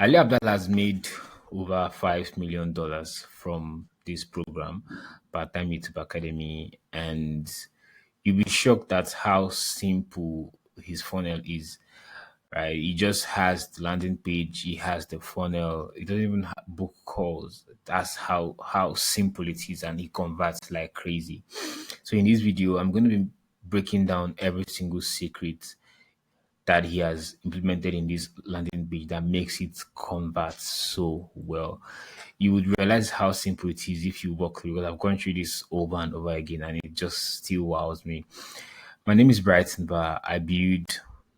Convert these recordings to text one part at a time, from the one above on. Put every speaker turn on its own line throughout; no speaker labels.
Ali Abdaal has made over $5 million from this program, part-time YouTube Academy, and you'll be shocked at how simple his funnel is. Right, he just has the landing page. He has the funnel. He doesn't even book calls. That's how simple it is, and he converts like crazy. So in this video, I'm going to be breaking down every single secret that he has implemented in this landing page that makes it convert so well. You would realize how simple it is if you walk through, because I've gone through this over and over again and it just still wows me. My name is Brighton Bar. I build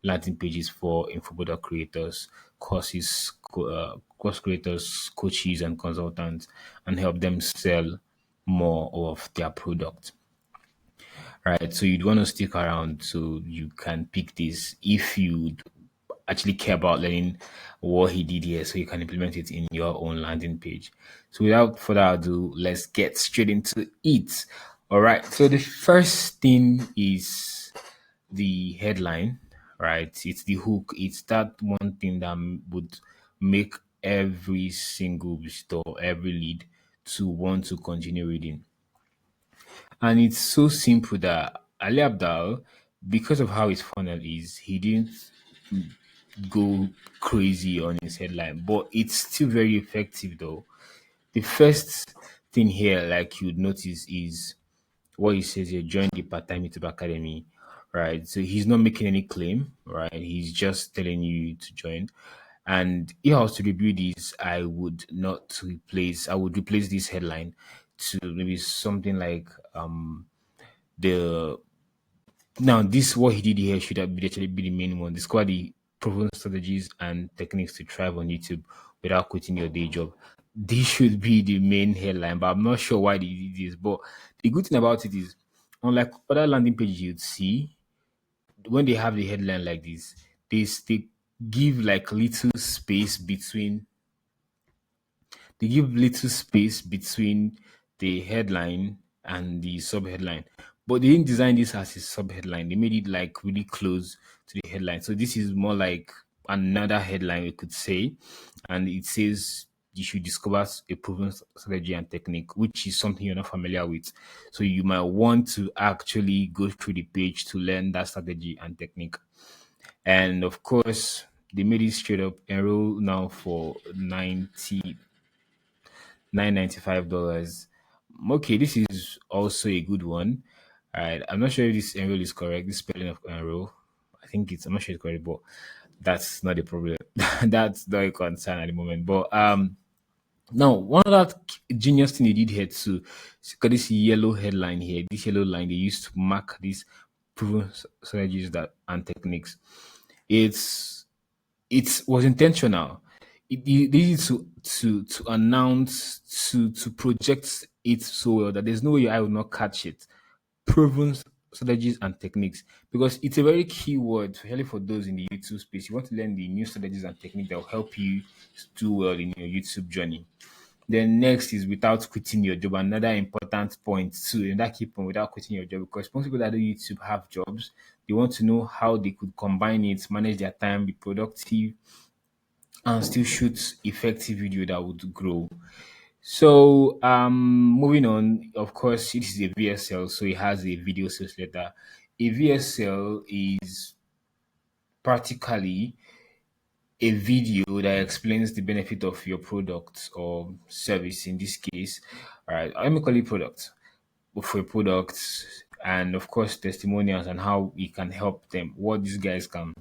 landing pages for infobodder creators, course creators, coaches, and consultants, and help them sell more of their product. Right. So you'd want to stick around so you can pick this if you actually care about learning what he did here so you can implement it in your own landing page. So without further ado, let's get straight into it. All right. So the first thing is the headline, right? It's the hook. It's that one thing that would make every single visitor, every lead to want to continue reading. And it's so simple that Ali Abdal, because of how his funnel is, he didn't go crazy on his headline, but it's still very effective though. The first thing here, like you'd notice, is what he says here: join the part-time YouTube Academy, right? So he's not making any claim, right? He's just telling you to join. And if I was to review this, I would replace this headline to maybe something like the now, this what he did here should have been actually be the main one. Discover the proven strategies and techniques to thrive on YouTube without quitting your day job. This should be the main headline, but I'm not sure why they did this. But the good thing about it is, unlike other landing pages you'd see, when they have the headline like this, they give like little space between they give little space between the headline and the subheadline. But they didn't design this as a subheadline. They made it like really close to the headline. So this is more like another headline we could say. And it says you should discover a proven strategy and technique, which is something you're not familiar with. So you might want to actually go through the page to learn that strategy and technique. And of course, they made it straight up enroll now for 995 dollars. Okay, this is also a good one. All right, I'm not sure if this enroll is correct. This spelling of enroll, I think I'm not sure it's correct, but that's not a problem. That's not a concern at the moment. But now one of that genius thing they did here too, got this yellow headline here. This yellow line they used to mark these proven strategies that and techniques. It's it was intentional. It needed to announce to project it so well that there's no way your eye will not catch it. Proven strategies and techniques, because it's a very key word, especially for those in the YouTube space. You want to learn the new strategies and techniques that will help you do well in your YouTube journey. Then next is without quitting your job. Another important point too, and that key point without quitting your job, because most people that do YouTube have jobs. They want to know how they could combine it, manage their time, be productive, and still shoot effective video that would grow. So moving on, of course, it is a VSL, so it has a video sales letter. A VSL is practically a video that explains the benefit of your product or service in this case. All right, let me call it product for a product, and of course testimonials and how we can help them, what these guys can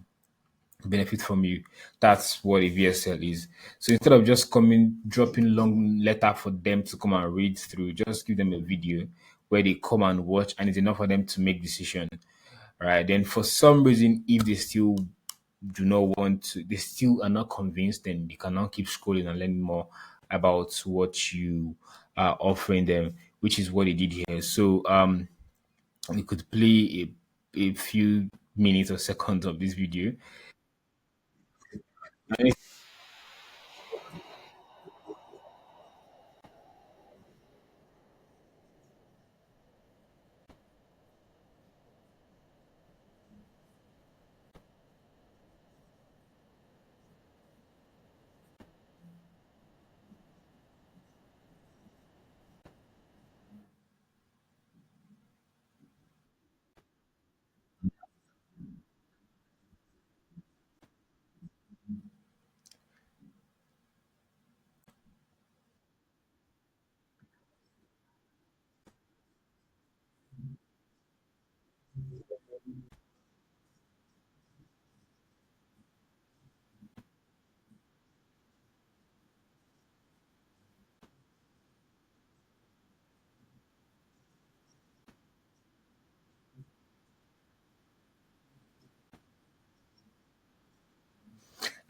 benefit from you. That's what a VSL is. So instead of just coming dropping long letter for them to come and read through, just give them a video where they come and watch and it's enough for them to make decision. Right. Then for some reason, if they still do not want to, they still are not convinced, then they cannot keep scrolling and learn more about what you are offering them, which is what they did here. So we could play a few minutes or seconds of this video.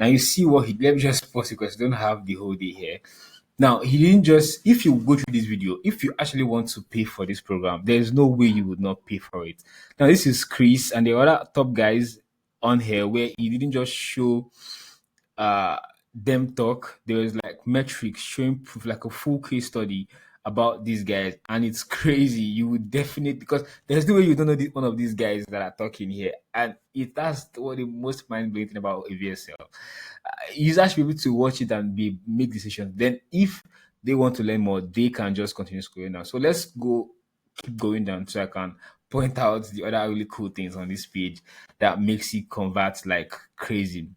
Now you see what he let me just pause it because we don't have the whole day here. Now he didn't just if you go through this video, if you actually want to pay for this program, there's no way you would not pay for it. Now this is Chris and the other top guys on here where he didn't just show uh them talk. There was like metrics showing proof, like a full case study about these guys, and it's crazy. You would definitely because there's no way you don't know one of these guys that are talking here, and that's what the most mind blowing thing about AVSL. Users should be able to watch it and be make decisions. Then, if they want to learn more, they can just continue scrolling down. So let's go keep going down so I can point out the other really cool things on this page that makes it convert like crazy.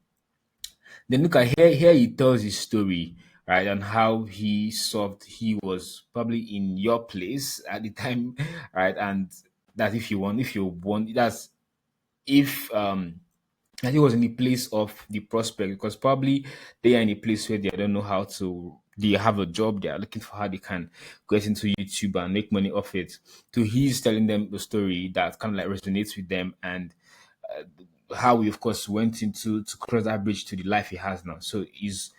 Then look at here. Here he tells his story, right, and how he solved. He was probably in your place at the time, right, and that if you want, that's if that he was in the place of the prospect because probably they are in a place where they don't know how to. They have a job. They are looking for how they can get into YouTube and make money off it. So he's telling them the story that kind of like resonates with them and how we of course went into to cross that bridge to the life he has now. So he's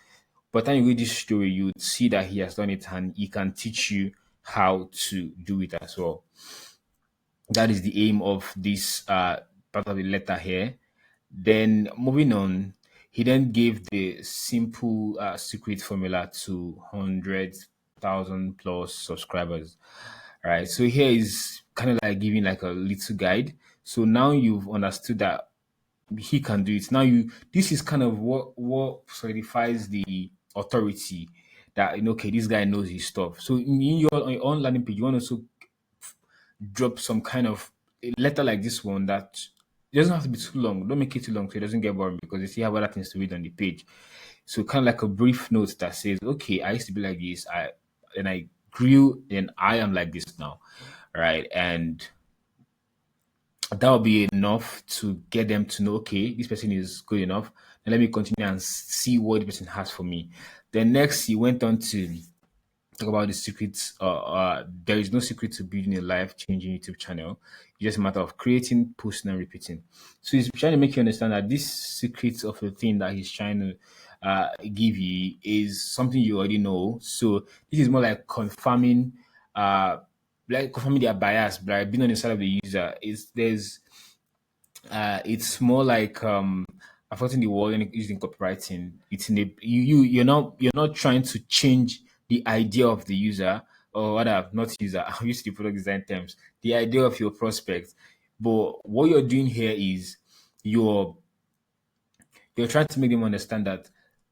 by the time you read this story, you would see that he has done it and he can teach you how to do it as well. That is the aim of this part of the letter here. Then moving on, he then gave the simple secret formula to 100,000 plus subscribers. Right. So here is kind of like giving like a little guide. So now you've understood that he can do it. Now you this is kind of what solidifies the authority that okay, this guy knows his stuff. So in on your own landing page, you want to also drop some kind of a letter like this one that it doesn't have to be too long. Don't make it too long so it doesn't get boring because you see have other things to read on the page. So kind of like a brief note that says, okay, I used to be like this. I grew and I am like this now. Right. And that will be enough to get them to know, okay, this person is good enough. And let me continue and see what the person has for me. Then next he went on to talk about the secrets. There is no secret to building a life-changing YouTube channel. It's just a matter of creating, posting, and repeating. So he's trying to make you understand that this secret of a thing that he's trying to give you is something you already know. So this is more like confirming their bias, right? Being on the side of the user. It's more like I've forgotten the word using copywriting. It's in a you're not trying to change the idea of the user or rather not user. I'm used to the product design terms. The idea of your prospect, but what you're doing here is you're you're trying to make them understand that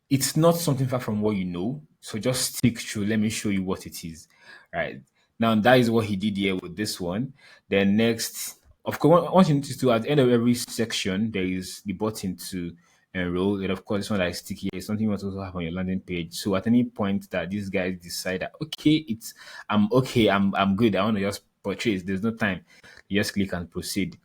it's not something far from what you know. So just stick through. Let me show you what it is. Right. Now that is what he did here with this one. Then next, of course, once you notice to at the end of every section, there is the button to enroll. And of course, this one that is sticky is something you want to also have on your landing page. So at any point that these guys decide that okay, I'm good. I want to just purchase. There's no time. You just click and proceed.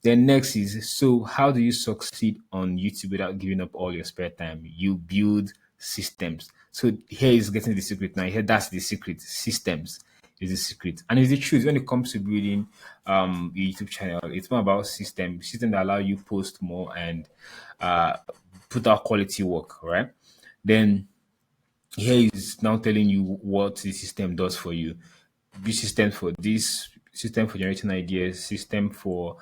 Then next is so how do you succeed on YouTube without giving up all your spare time? You build systems. So here is getting the secret now. Here that's the secret. Systems is the secret. And it's the truth when it comes to building your YouTube channel. It's more about system that allow you post more and uh put out quality work, right? Then here is now telling you what the system does for you. This system for this, system for generating ideas, system for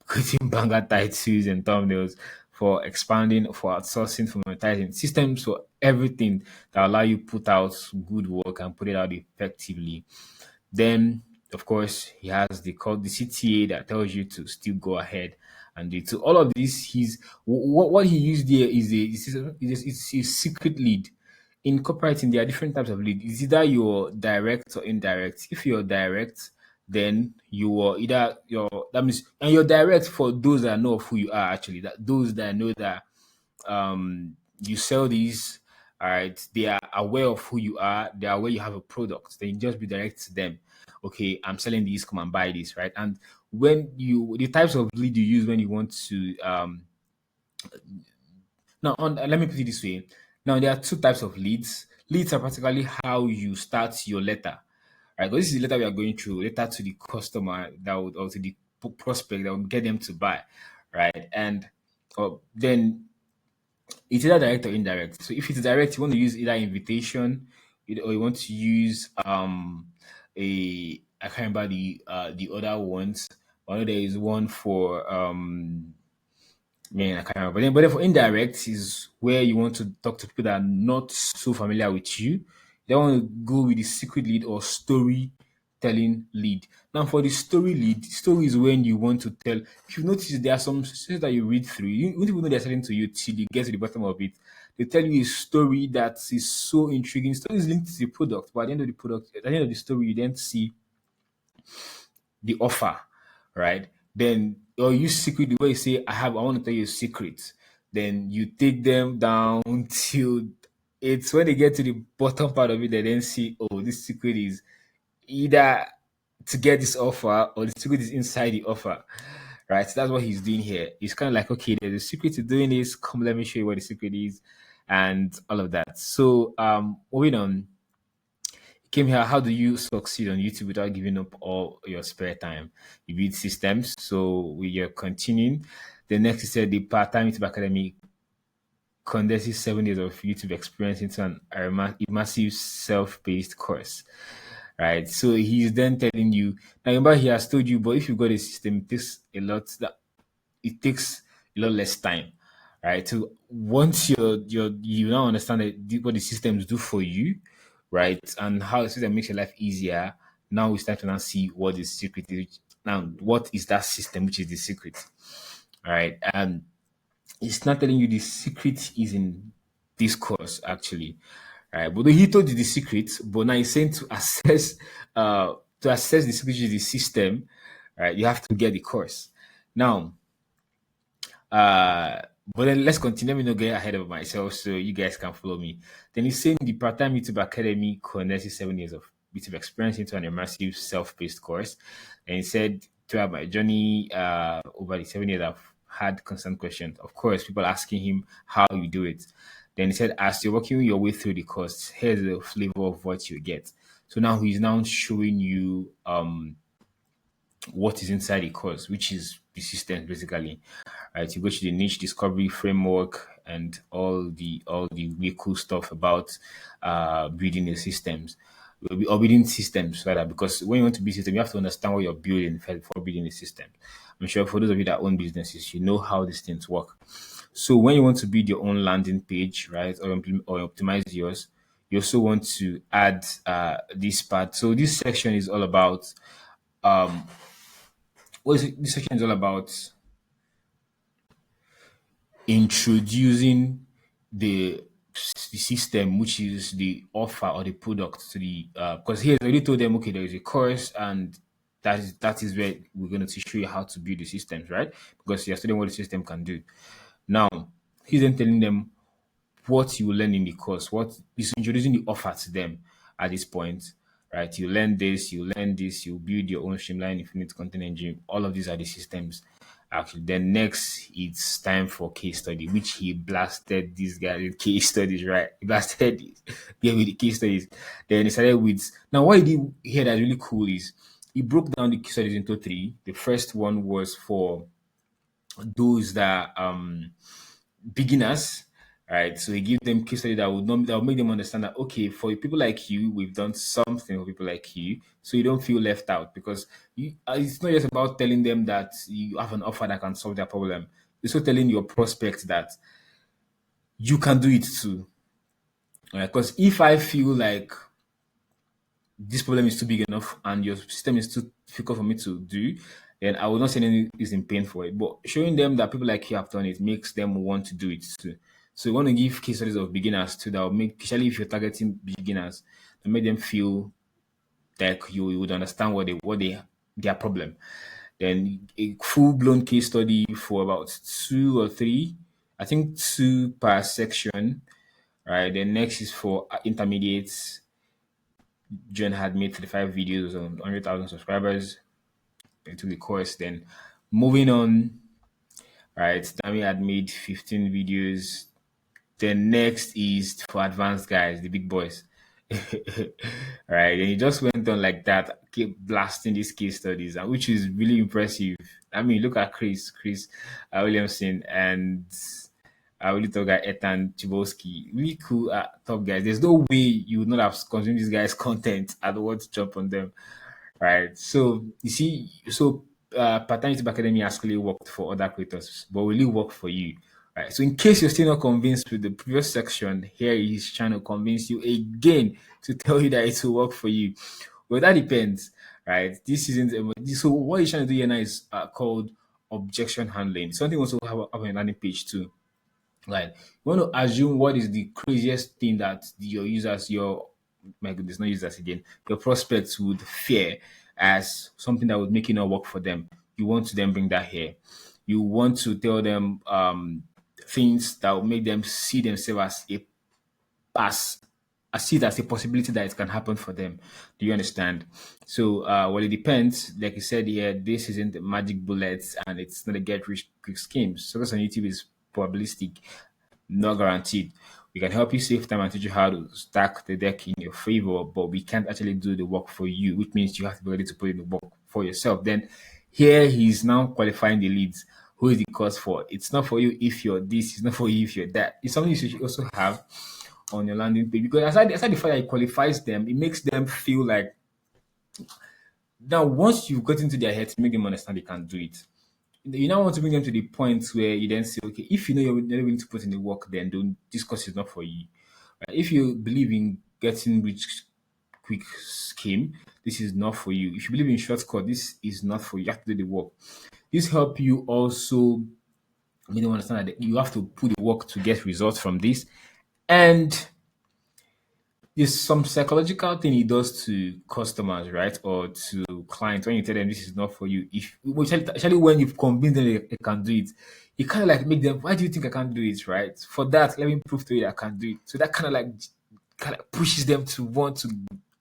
creating banger titles and thumbnails, for expanding, for outsourcing, for monetizing, systems for everything that allow you put out good work and put it out effectively. Then, of course, he has the CTA that tells you to still go ahead and do it. So all of this, what he used here is a secret lead. In copywriting, there are different types of lead. It's either you're direct or indirect. If you're direct, then you are either your that means and you're direct for those that know of who you are actually. That those that know that you sell these, all right, they are aware of who you are, they are aware you have a product, then you just be direct to them. Okay, I'm selling these, come and buy this, right? And when you the types of lead you use when you want to now, let me put it this way. Now, there are two types of leads. Leads are practically how you start your letter, right? Because this is the letter we are going through, letter to the customer that would, or to the prospect that would get them to buy, right? And then it's either direct or indirect. So if it's direct, you want to use either invitation, or you want to use I can't remember the other ones. I know there is one for man, I can't remember. But then for indirect is where you want to talk to people that are not so familiar with you. They want to go with the secret lead or storytelling lead. Now, for the story lead, story is when you want to tell. If you notice, there are some stories that you read through. You won't even know they're selling to you till you get to the bottom of it. They tell you a story that is so intriguing. Story is linked to the product, but at the end of the product, at the end of the story, you then see the offer, right? Then or use secret the way you say, I want to tell you a secret. Then you take them down till it's when they get to the bottom part of it, they then see, oh, this secret is either to get this offer or the secret is inside the offer. Right. So that's what he's doing here. He's kind of like, okay, there's a secret to doing this. Come, let me show you what the secret is and all of that. So moving on, came here, how do you succeed on YouTube without giving up all your spare time? You build systems. So we are continuing. The next is the part-time YouTube Academy condenses 7 years of YouTube experience into an immersive self-paced course. Right. So he's then telling you now remember he has told you, but if you've got a system, it takes a lot less time. Right. So once you now understand what the systems do for you, right, and how the system makes your life easier, now we start to now see what the secret is. Now, what is that system which is the secret? All right. And it's not telling you the secret is in this course actually. Right. But he told you the secret, but now he's saying to assess the secret of the system, right, you have to get the course. Now, uh, but then let's continue. Let me not get ahead of myself so you guys can follow me. Then he's saying the part-time YouTube Academy condenses 7 years of YouTube experience into an immersive self-paced course. And he said throughout my journey over the 7 years, I've had constant questions. Of course, people asking him how you do it. Then he said, as you're working your way through the course, here's the flavor of what you get. So now he's now showing you what is inside the course, which is the system basically. Right, you go to the niche discovery framework and all the really cool stuff about building the systems or building systems rather. Because when you want to build system, you have to understand what you're building first before building the system. I'm sure for those of you that own businesses, you know how these things work. So when you want to build your own landing page, right, or optimize yours, you also want to add this part. So this section is all about this section is all about introducing the the system, which is the offer or the product to the because he has already told them, okay, there is a course and that is where we're going to show you how to build the systems, right? Because you're studying what the system can do. Now he's then telling them what you will learn in the course, what is introducing the offer to them at this point, right? You learn this, you build your own streamline infinite content engine. All of these are the systems. Actually, then next it's time for case study, which he blasted these guys with case studies, right? He blasted yeah, with the case studies. Then he started with now what he did here that's really cool is he broke down the case studies into three. The first one was for those that beginners, right? So he give them case study that will make them understand that okay, for people like you, we've done something for people like you, so you don't feel left out because it's not just about telling them that you have an offer that can solve their problem. It's also telling your prospect that you can do it too. Right? Because if I feel like this problem is too big enough and your system is too difficult for me to do, then I will not say anything is in pain for it. But showing them that people like you have done it makes them want to do it too. So you want to give case studies of beginners too that will make, especially if you're targeting beginners, to make them feel like you would understand what they their problem. Then a full blown case study for about two or three, I think two per section. Right. Then next is for intermediates. John had made 35 videos on 100,000 subscribers. into the course. Then moving on, right? Tammy had made 15 videos. Then next is for advanced guys, the big boys. Right. And he just went on like that, keep blasting these case studies, and which is really impressive. I mean, look at Chris Williamson and really top guy Ethan Chibosky. Really cool top guys. There's no way you would not have consumed these guys' content and want to jump on them. Right. So you see, so Paternity Academy actually worked for other creators, but will it work for you? Right. So in case you're still not convinced with the previous section, here he's trying to convince you again to tell you that it will work for you. Well, that depends, right? This isn't so. What he's trying to do here now is called objection handling. Something also have on a landing page too. Right. You want to assume what is the craziest thing that your users, your my goodness, not users again, your prospects would fear as something that would make it not work for them. You want to then bring that here. You want to tell them things that will make them see themselves as I see it as a possibility that it can happen for them. Do you understand? So, well, it depends. Like I said here, this isn't magic bullets and it's not a get rich quick scheme. Success on YouTube is probabilistic, not guaranteed. We can help you save time and teach you how to stack the deck in your favor, but we can't actually do the work for you, which means you have to be ready to put in the work for yourself. Then here he's now qualifying the leads. Who is the cause for? It's not for you if you're this, it's not for you if you're that. It's something you should also have on your landing page because aside the fact that it qualifies them, it makes them feel like now once you've got into their head to make them understand they can do it. You now want to bring them to the point where you then say, okay, if you know you're not willing to put in the work, then don't this course is not for you. Right? If you believe in getting rich quick scheme, this is not for you. If you believe in shortcut, this is not for you. You have to do the work. This help you also make them understand that you have to put the work to get results from this. And there's some psychological thing he does to customers, right, or to clients when you tell them this is not for you. If especially when you've convinced them they can do it, you kind of like make them. Why do you think I can't do it? Right? For that, let me prove to you that I can do it. So that kind of pushes them to want to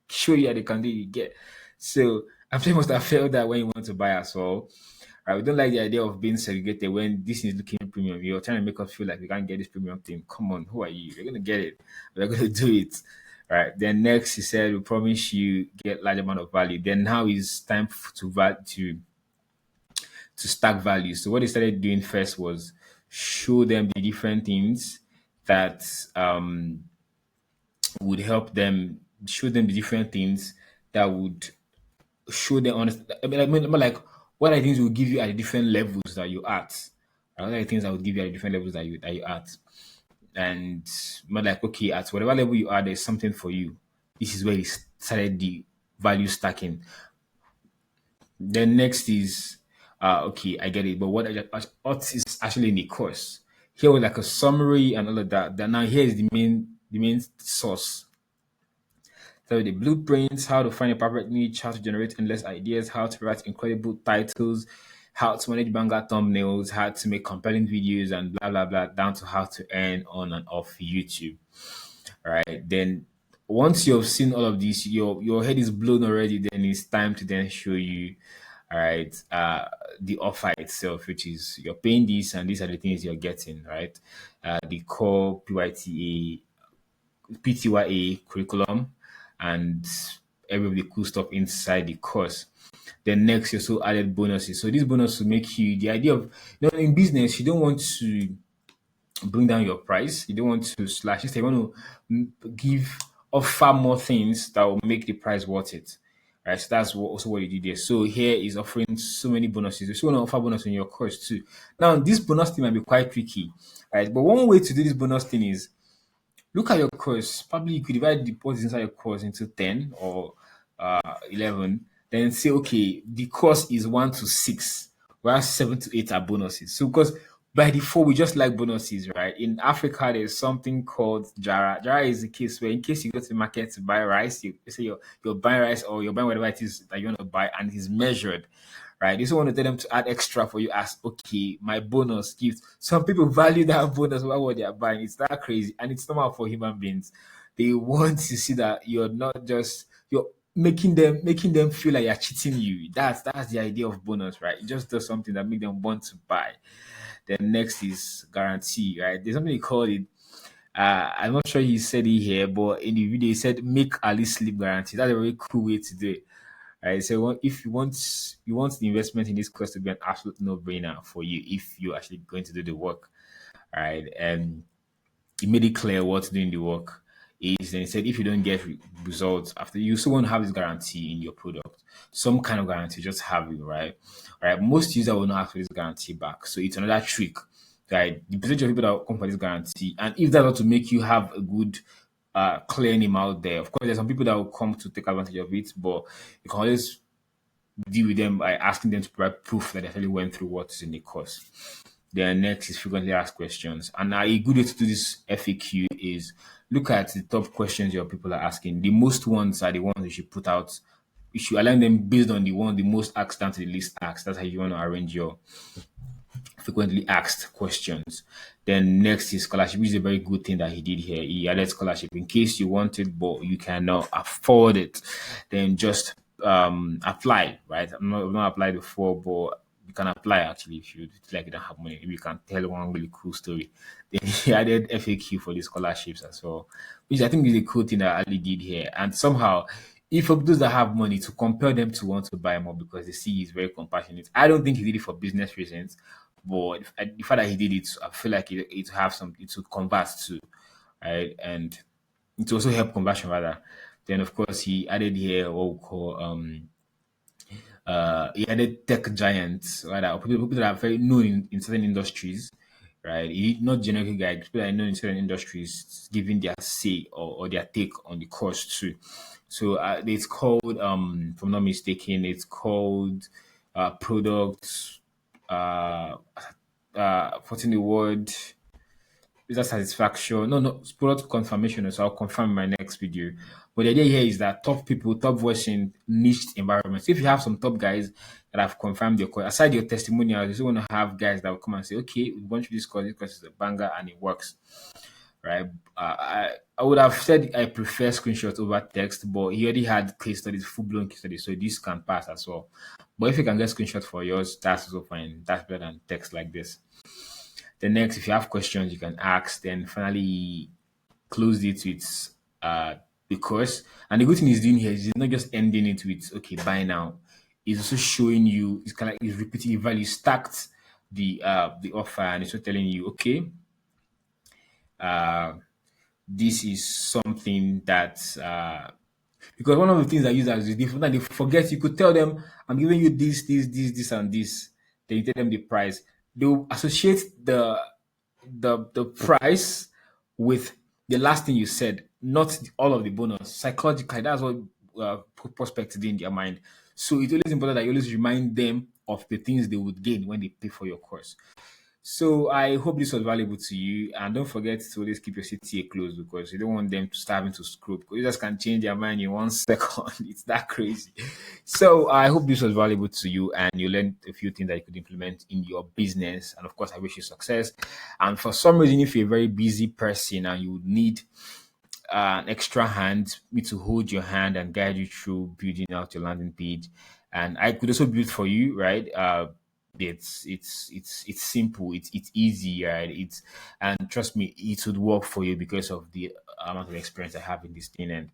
show you that they can do it. You get so. I'm sure you must have felt that when you want to buy as well. Right, we don't like the idea of being segregated when this is looking premium. You're trying to make us feel like we can't get this premium thing. Come on, who are you? You're gonna get it. We're gonna do it. Right. Then next he said we promise you get large amount of value. Then now it's time to stack value. So what he started doing first was show them the different things that would help them show them the different things that would show them honest. I mean, like what are the things will give you at the different levels that you at? What are the things that would give you at the different levels that you at? And more like okay, at whatever level you are, there's something for you. This is where he started the value stacking. Then next is okay, I get it, but what is actually in the course? Here was like a summary and all of that. Then now here is the main source. So the blueprints, how to find a perfect niche, how to generate endless ideas, how to write incredible titles, how to manage banger thumbnails, how to make compelling videos, and blah blah blah, down to how to earn on and off YouTube. Right. Then once you've seen all of this, your head is blown already. Then it's time to then show you, all right, the offer itself, which is you're paying this, and these are the things you're getting, right? The core PTYA curriculum and every of the cool stuff inside the course. Then next, you also added bonuses. So this bonus will make you the idea of in business, you don't want to bring down your price. You don't want to slash. Instead, you want to give offer more things that will make the price worth it. Right. So that's also what you did there. So here is offering so many bonuses. You still want to offer bonus in your course too. Now, this bonus thing might be quite tricky, right? But one way to do this bonus thing is look at your course. Probably you could divide the points inside your course into 10 or 11. Then say, okay, the course is 1 to 6, whereas 7 to 8 are bonuses. So, because by default, we just like bonuses, right? In Africa, there's something called Jara. Jara is the case where, in case you go to the market to buy rice, you say you're buying rice or you're buying whatever it is that you want to buy, and it's measured, right? You just want to tell them to add extra for you as, okay, my bonus gift. Some people value that bonus over what they are buying. It's that crazy. And it's normal for human beings. They want to see that you're not just, you're making them feel like you're cheating you. That's the idea of bonus, right? It just does something that make them want to buy. Then next is guarantee, right? There's something he called it. I'm not sure he said it here, but in the video he said make Ali sleep guarantee. That's a very cool way to do it. Right. So if you want the investment in this course to be an absolute no-brainer for you if you're actually going to do the work. Right. And he made it clear what doing the work is. And he said if you don't get results after, you still want to have this guarantee in your product, some kind of guarantee, just have it, right? All right. Most users will not ask for this guarantee back, so it's another trick, right? The percentage of people that will come for this guarantee, and if that's not to make you have a good clear name out there. Of course, there's some people that will come to take advantage of it, but you can always deal with them by asking them to provide proof that they actually went through what is in the course. Then next is frequently asked questions. And a good way to do this FAQ is look at the top questions your people are asking. The most ones are the ones you should put out. You should align them based on the most asked down to the least asked. That's how you want to arrange your frequently asked questions. Then next is scholarship, which is a very good thing that he did here. He added scholarship in case you want it, but you cannot afford it. Then just apply, right? I've not applied before, but you can apply actually if you feel like you don't have money. If you can tell one really cool story. Then he added FAQ for the scholarships as well, which I think is a cool thing that Ali did here. And somehow, if for those that have money, to compel them to want to buy more because they see he's very compassionate. I don't think he did it for business reasons, but the fact that he did it, I feel like it have something to convert to, right? And it also help conversion rather. Then of course he added here what we call he added tech giants, right? Or people that are very known in certain industries, right? He not generic guy, people that are known in certain industries giving their say or their take on the course too. So it's called, if I'm not mistaken, it's called product putting the word user satisfaction. No, no, it's product confirmation. So I'll confirm in my next video. But the idea here is that top people, top voice in niche environments. If you have some top guys that have confirmed your course, aside your testimonials, you still want to have guys that will come and say, okay, we want you this course is a banger and it works, right? I would have said I prefer screenshots over text, but he already had case studies, full blown case studies, so this can pass as well. But if you can get screenshots for yours, that's also fine. That's better than text like this. The next, if you have questions, you can ask. Then finally, close it with the course. And the good thing he's doing here is he's not just ending it with okay, buy now. He's also showing you. It's kind of like he's repeating the value stacked the offer, and he's also telling you okay, uh, this is something that because one of the things that users is different, and they forget. You could tell them, "I'm giving you this, and this." Then you tell them the price. They will associate the price with the last thing you said, not all of the bonus. Psychologically, that's what prospects did in their mind. So it's always important that you always remind them of the things they would gain when they pay for your course. So I hope this was valuable to you, and don't forget to always keep your CTA closed because you don't want them to start having to screw because you just can change their mind in 1 second. It's that crazy. So I hope this was valuable to you, and you learned a few things that you could implement in your business. And of course, I wish you success. And for some reason, if you're a very busy person and you would need an extra hand, me to hold your hand and guide you through building out your landing page. And I could also build for you, right? It's simple, it's easy, right? It's and trust me, it would work for you because of the amount of experience I have in this thing and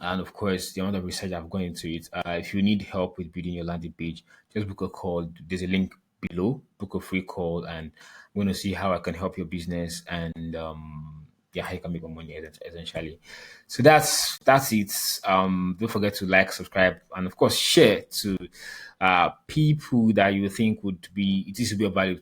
of course the amount of research I've gone into it. If you need help with building your landing page, just book a call. There's a link below. Book a free call, and I'm going to see how I can help your business and yeah, how you can make more money essentially. So that's it. Don't forget to like, subscribe, and of course share to people that you think would be this would be of value to